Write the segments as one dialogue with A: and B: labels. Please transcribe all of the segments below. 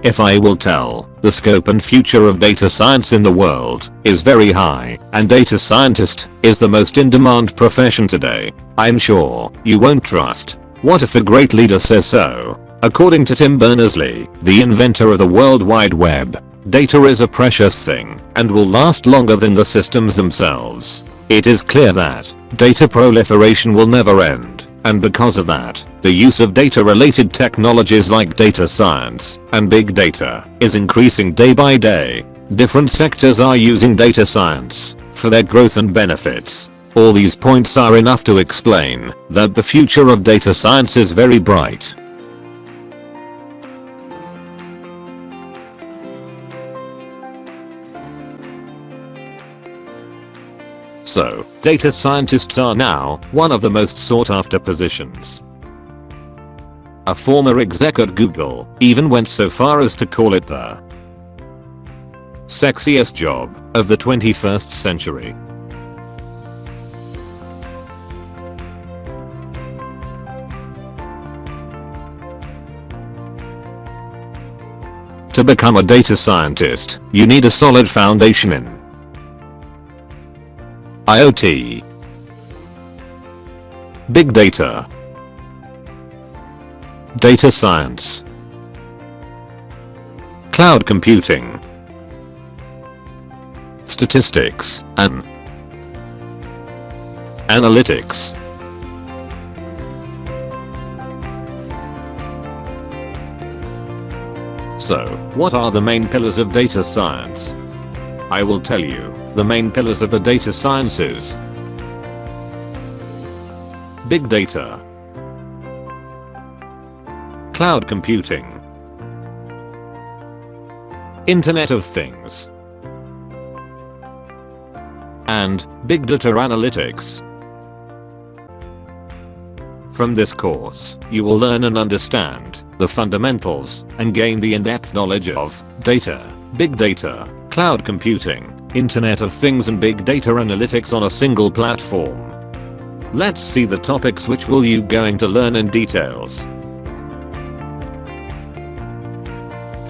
A: If I will tell, the scope and future of data science in the world is very high, and data scientist is the most in-demand profession today. I'm sure you won't trust. What if a great leader says so? According to Tim Berners-Lee, the inventor of the World Wide Web, data is a precious thing and will last longer than the systems themselves. It is clear that data proliferation will never end. And because of that, the use of data-related technologies like data science and big data is increasing day by day. Different sectors are using data science for their growth and benefits. All these points are enough to explain that the future of data science is very bright. So, data scientists are now one of the most sought after positions. A former exec at Google even went so far as to call it the sexiest job of the 21st century. To become a data scientist, you need a solid foundation in IoT, Big Data, Data Science, Cloud Computing, Statistics, and Analytics. So, what are the main pillars of data science? I will tell you. The main pillars of the data sciences: Big Data, Cloud Computing, Internet of Things, and Bigdata Analytics. From this course, you will learn and understand the fundamentals and gain the in-depth knowledge of data, big data, cloud computing, Internet of Things and Big Data Analytics on a single platform. Let's see the topics which will you going to learn in details.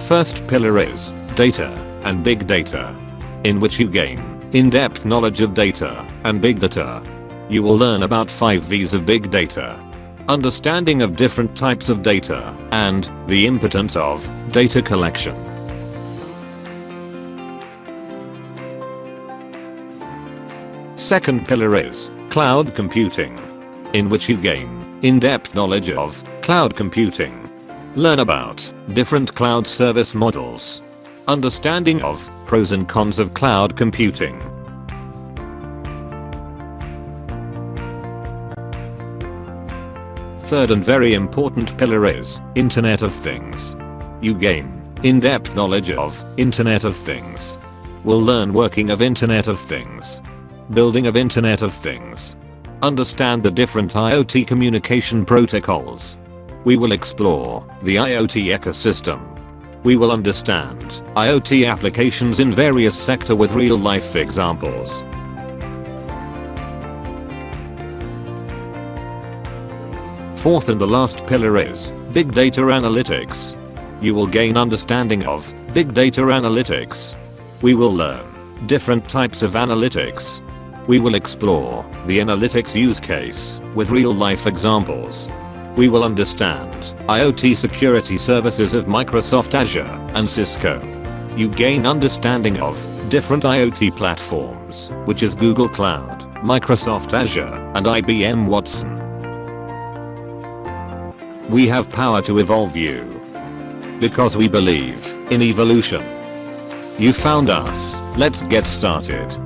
A: First pillar is data and big data, in which you gain in-depth knowledge of data and big data. You will learn about 5 V's of big data, understanding of different types of data, and the importance of data collection. Second pillar is cloud computing, in which you gain in-depth knowledge of cloud computing. Learn about different cloud service models, understanding of pros and cons of cloud computing. Third and very important pillar is Internet of Things. You gain in-depth knowledge of Internet of Things. We'll learn working of Internet of Things, building of Internet of Things, understand the different IoT communication protocols. We will explore the IoT ecosystem. We will understand IoT applications in various sectors with real-life examples. Fourth and the last pillar is Big Data Analytics. You will gain understanding of Big Data Analytics. We will learn different types of analytics. We will explore the analytics use case with real-life examples. We will understand IoT security services of Microsoft Azure and Cisco. You gain understanding of different IoT platforms, which is Google Cloud, Microsoft Azure, and IBM Watson. We have power to evolve you, because we believe in evolution. You found us. Let's get started.